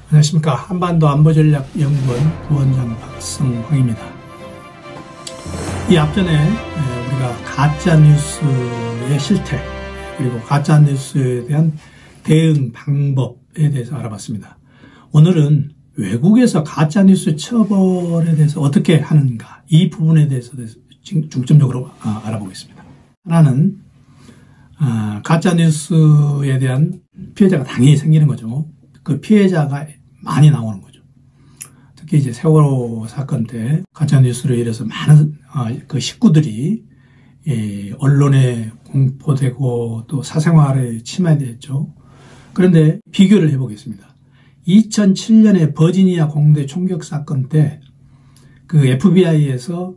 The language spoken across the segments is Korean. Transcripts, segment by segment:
안녕하십니까. 한반도 안보전략연구원 부원장 박성황입니다. 이 앞전에 우리가 가짜뉴스의 실태 그리고 가짜뉴스에 대한 대응 방법에 대해서 알아봤습니다. 오늘은 외국에서 가짜뉴스 처벌에 대해서 어떻게 하는가 이 부분에 대해서 중점적으로 알아보겠습니다. 하나는 가짜뉴스에 대한 피해자가 당연히 생기는 거죠. 그 피해자가 많이 나오는 거죠. 특히 이제 세월호 사건 때 가짜뉴스로 인해서 많은 그 식구들이 언론에 공포되고 또 사생활에 침해됐죠. 그런데 비교를 해보겠습니다. 2007년에 버지니아 공대 총격 사건 때 그 FBI에서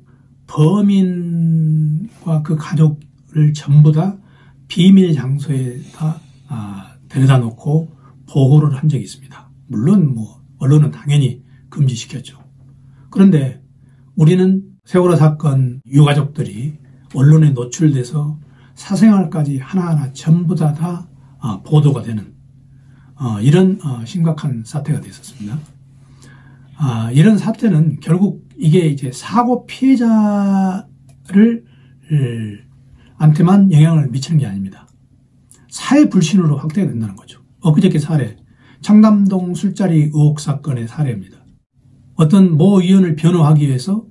범인과 그 가족을 전부 다 비밀 장소에다 데려다 놓고 보호를 한 적이 있습니다. 물론 언론은 당연히 금지시켰죠. 그런데 우리는 세월호 사건 유가족들이 언론에 노출돼서 사생활까지 하나하나 전부 다 보도가 되는 이런 심각한 사태가 됐었습니다. 이런 사태는 결국 이게 이제 사고 피해자를 한테만 영향을 미치는 게 아닙니다. 사회 불신으로 확대가 된다는 거죠. 엊그저께 사례, 청담동 술자리 의혹 사건의 사례입니다. 어떤 모 의원을 변호하기 위해서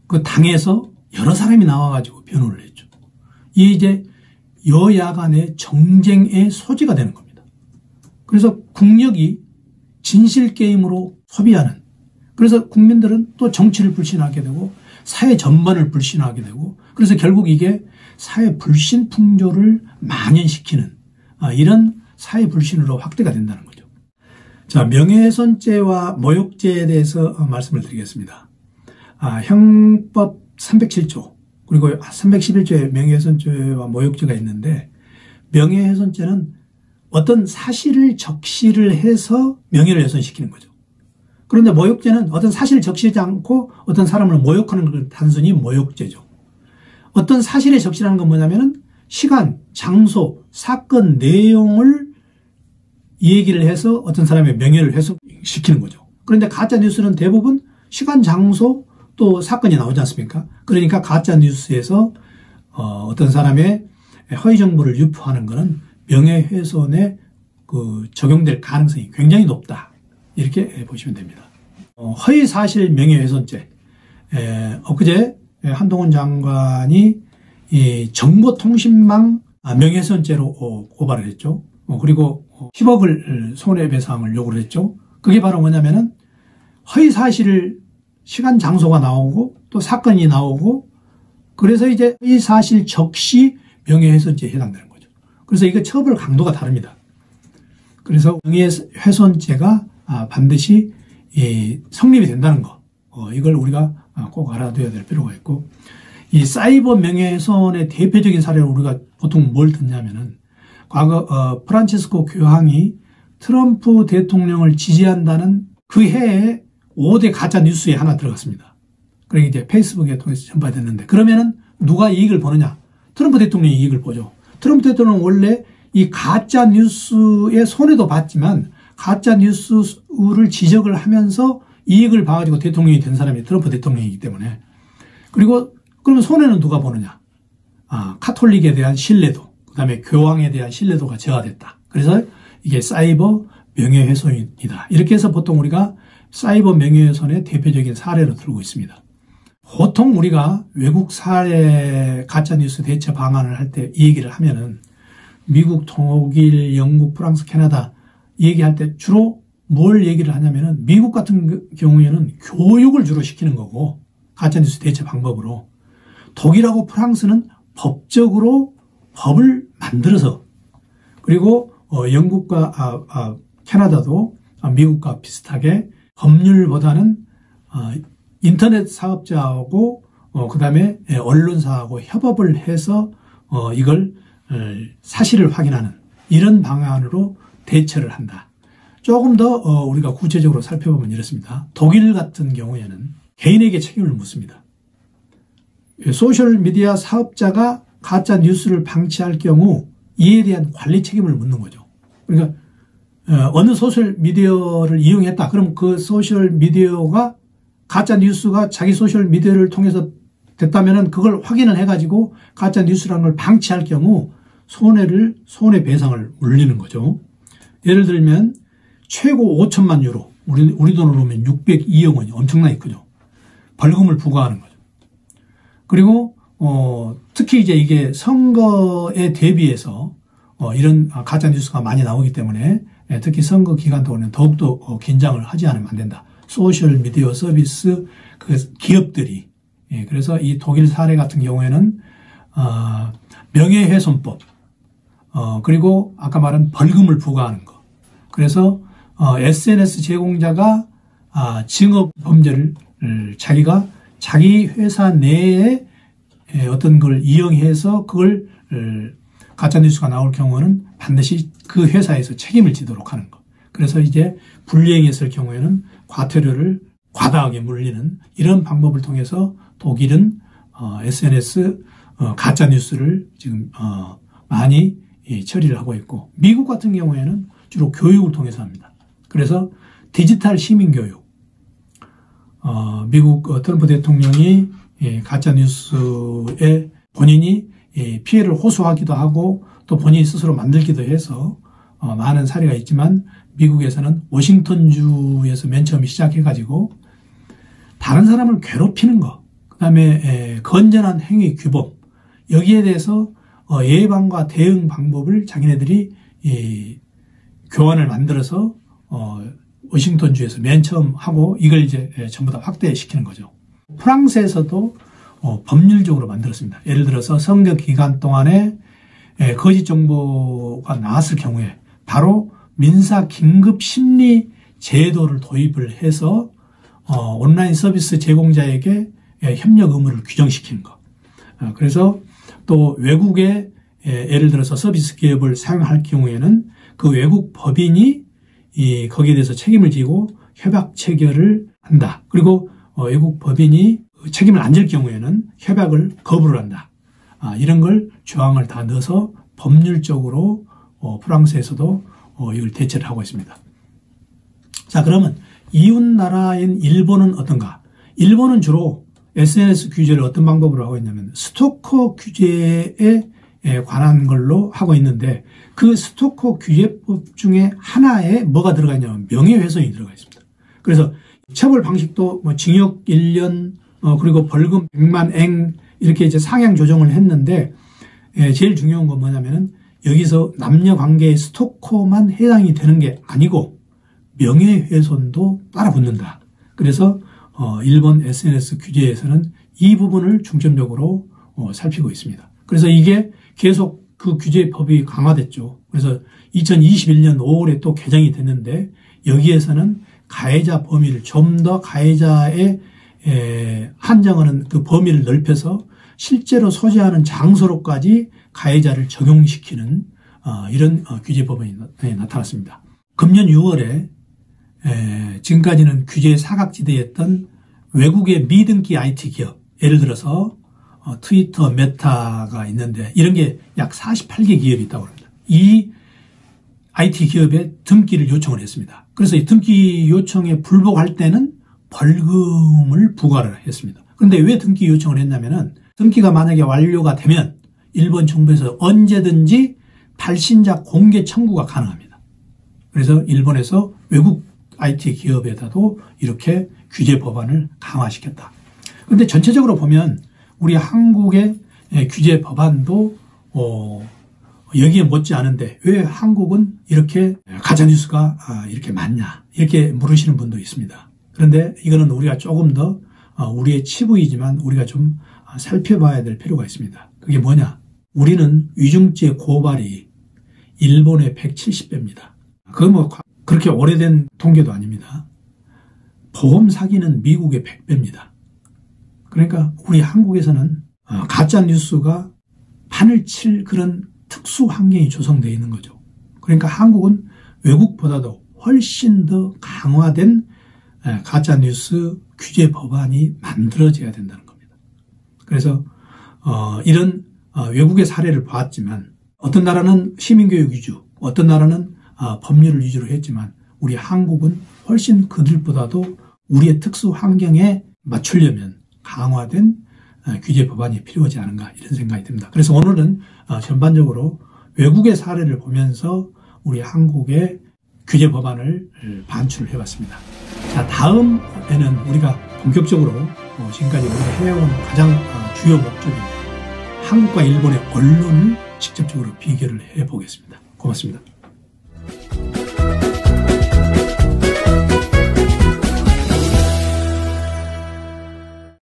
그 당에서 여러 사람이 나와가지고 변호를 했죠. 이게 이제 여야 간의 정쟁의 소지가 되는 겁니다. 그래서 국력이 진실 게임으로 소비하는, 그래서 국민들은 또 정치를 불신하게 되고 사회 전반을 불신하게 되고, 그래서 결국 이게 사회 불신 풍조를 만연시키는 이런 사회 불신으로 확대가 된다는 거죠. 자, 명예훼손죄와 모욕죄에 대해서 말씀을 드리겠습니다. 형법 307조 그리고 311조의 명예훼손죄와 모욕죄가 있는데, 명예훼손죄는 어떤 사실을 적시를 해서 명예를 훼손시키는 거죠. 그런데 모욕죄는 어떤 사실을 적시하지 않고 어떤 사람을 모욕하는 걸 단순히 모욕죄죠. 어떤 사실에 적시라는 건 뭐냐면은 시간, 장소, 사건, 내용을 얘기를 해서 어떤 사람의 명예를 훼손시키는 거죠. 그런데 가짜뉴스는 대부분 시간, 장소, 또 사건이 나오지 않습니까? 그러니까 가짜뉴스에서 어떤 사람의 허위 정보를 유포하는 것은 명예훼손에 적용될 가능성이 굉장히 높다. 이렇게 보시면 됩니다. 허위사실 명예훼손죄. 엊그제 한동훈 장관이 이 정보통신망 명예훼손죄로 고발을 했죠. 그리고 10억을 손해배상을 요구를 했죠. 그게 바로 뭐냐면은 허위사실을 시간 장소가 나오고 또 사건이 나오고, 그래서 이제 허위사실 적시 명예훼손죄에 해당되는 거죠. 그래서 이거 처벌 강도가 다릅니다. 그래서 명예훼손죄가 반드시 성립이 된다는 거, 이걸 우리가 꼭 알아둬야 될 필요가 있고, 이 사이버 명예훼손의 대표적인 사례로 우리가 보통 뭘 듣냐면은 과거 프란치스코 교황이 트럼프 대통령을 지지한다는 그 해에 5대 가짜 뉴스에 하나 들어갔습니다. 그러니까 이제 페이스북에 통해서 전파됐는데, 그러면은 누가 이익을 보느냐? 트럼프 대통령이 이익을 보죠. 트럼프 대통령은 원래 이 가짜 뉴스의 손해도 봤지만 가짜 뉴스를 지적을 하면서 이익을 봐가지고 대통령이 된 사람이 트럼프 대통령이기 때문에. 그리고 그러면 손해는 누가 보느냐? 카톨릭에 대한 신뢰도, 그 다음에 교황에 대한 신뢰도가 저하됐다. 그래서 이게 사이버 명예훼손이다. 이렇게 해서 보통 우리가 사이버 명예훼손의 대표적인 사례로 들고 있습니다. 보통 우리가 외국 사례 가짜뉴스 대처 방안을 할 때 이 얘기를 하면은 미국, 독일, 영국, 프랑스, 캐나다 얘기할 때 주로 뭘 얘기를 하냐면은 미국 같은 경우에는 교육을 주로 시키는 거고, 가짜뉴스 대처 방법으로. 독일하고 프랑스는 법적으로 법을 만들어서, 그리고 영국과 캐나다도 미국과 비슷하게 법률보다는 인터넷 사업자하고 그 다음에 언론사하고 협업을 해서 이걸 사실을 확인하는 이런 방안으로 대처를 한다. 조금 더 우리가 구체적으로 살펴보면 이렇습니다. 독일 같은 경우에는 개인에게 책임을 묻습니다. 소셜미디어 사업자가 가짜 뉴스를 방치할 경우 이에 대한 관리 책임을 묻는 거죠. 그러니까 어느 소셜 미디어를 이용했다. 그럼 그 소셜 미디어가 가짜 뉴스가 자기 소셜 미디어를 통해서 됐다면은 그걸 확인을 해가지고 가짜 뉴스라는 걸 방치할 경우 손해배상을 물리는 거죠. 예를 들면 최고 5천만 유로, 우리 돈으로 보면 602억 원이 엄청나게 크죠. 벌금을 부과하는 거죠. 그리고 특히 이제 이게 선거에 대비해서 이런 가짜 뉴스가 많이 나오기 때문에 특히 선거 기간 동안은 더욱더 긴장을 하지 않으면 안 된다. 소셜 미디어 서비스 그 기업들이 그래서 이 독일 사례 같은 경우에는 명예훼손법 그리고 아까 말한 벌금을 부과하는 거. 그래서 SNS 제공자가 증오 범죄를 자기가 자기 회사 내에 어떤 걸 이용해서 그걸 가짜뉴스가 나올 경우는 반드시 그 회사에서 책임을 지도록 하는 것. 그래서 이제 불이행했을 경우에는 과태료를 과다하게 물리는 이런 방법을 통해서 독일은 SNS 가짜뉴스를 지금 많이 처리를 하고 있고 미국 같은 경우에는 주로 교육을 통해서 합니다. 그래서 디지털 시민교육 미국 트럼프 대통령이 가짜뉴스에 본인이 피해를 호소하기도 하고 또 본인이 스스로 만들기도 해서 많은 사례가 있지만 미국에서는 워싱턴주에서 맨 처음 시작해가지고 다른 사람을 괴롭히는 것, 그 다음에 건전한 행위 규범 여기에 대해서 예방과 대응 방법을 자기네들이 교환을 만들어서 워싱턴주에서 맨 처음 하고 이걸 이제 전부 다 확대시키는 거죠. 프랑스에서도 법률적으로 만들었습니다. 예를 들어서 선거 기간 동안에 거짓 정보가 나왔을 경우에 바로 민사 긴급 심리 제도를 도입을 해서 온라인 서비스 제공자에게 협력 의무를 규정시키는 것. 그래서 또 외국에 예를 들어서 서비스 기업을 사용할 경우에는 그 외국 법인이 거기에 대해서 책임을 지고 협약 체결을 한다. 그리고 외국 법인이 책임을 안 질 경우에는 협약을 거부를 한다. 이런 걸 조항을 다 넣어서 법률적으로 프랑스에서도 이걸 대처를 하고 있습니다. 자, 그러면 이웃 나라인 일본은 어떤가? 일본은 주로 SNS 규제를 어떤 방법으로 하고 있냐면 스토커 규제에 관한 걸로 하고 있는데 그 스토커 규제법 중에 하나에 뭐가 들어가 있냐면 명예훼손이 들어가 있습니다. 그래서 처벌 방식도 뭐 징역 1년 그리고 벌금 100만 엔 이렇게 이제 상향 조정을 했는데 제일 중요한 건 뭐냐면은 여기서 남녀 관계의 스토커만 해당이 되는 게 아니고 명예훼손도 따라 붙는다. 그래서 일본 SNS 규제에서는 이 부분을 중점적으로 살피고 있습니다. 그래서 이게 계속 그 규제법이 강화됐죠. 그래서 2021년 5월에 또 개정이 됐는데 여기에서는 가해자 범위를 좀 더 가해자의 한정하는 그 범위를 넓혀서 실제로 소지하는 장소로까지 가해자를 적용시키는 이런 규제법안이 나타났습니다. 금년 6월에 지금까지는 규제 사각지대였던 외국의 미등기 IT 기업, 예를 들어서 트위터, 메타가 있는데 이런 게 약 48개 기업이 있다고 합니다. 이 IT 기업에 등기를 요청을 했습니다. 그래서 이 등기 요청에 불복할 때는 벌금을 부과를 했습니다. 그런데 왜 등기 요청을 했냐면은 등기가 만약에 완료가 되면 일본 정부에서 언제든지 발신자 공개 청구가 가능합니다. 그래서 일본에서 외국 IT 기업에다도 이렇게 규제 법안을 강화시켰다. 그런데 전체적으로 보면 우리 한국의 규제 법안도 여기에 못지 않은데 왜 한국은 이렇게 가짜뉴스가 이렇게 많냐 이렇게 물으시는 분도 있습니다. 그런데 이거는 우리가 조금 더 우리의 치부이지만 우리가 좀 살펴봐야 될 필요가 있습니다. 그게 뭐냐? 우리는 위중죄 고발이 일본의 170배입니다. 그건 뭐 그렇게 오래된 통계도 아닙니다. 보험 사기는 미국의 100배입니다. 그러니까 우리 한국에서는 가짜 뉴스가 판을 칠 그런 특수 환경이 조성되어 있는 거죠. 그러니까 한국은 외국보다도 훨씬 더 강화된 가짜 뉴스 규제 법안이 만들어져야 된다는 겁니다. 그래서 이런 외국의 사례를 봤지만 어떤 나라는 시민교육 위주, 어떤 나라는 법률을 위주로 했지만 우리 한국은 훨씬 그들보다도 우리의 특수 환경에 맞추려면 강화된 규제 법안이 필요하지 않은가 이런 생각이 듭니다. 그래서 오늘은 전반적으로 외국의 사례를 보면서 우리 한국의 규제 법안을 반출을 해봤습니다. 자, 다음에는 우리가 본격적으로 지금까지 우리가 해온 가장 주요 목적인 한국과 일본의 언론을 직접적으로 비교를 해보겠습니다. 고맙습니다.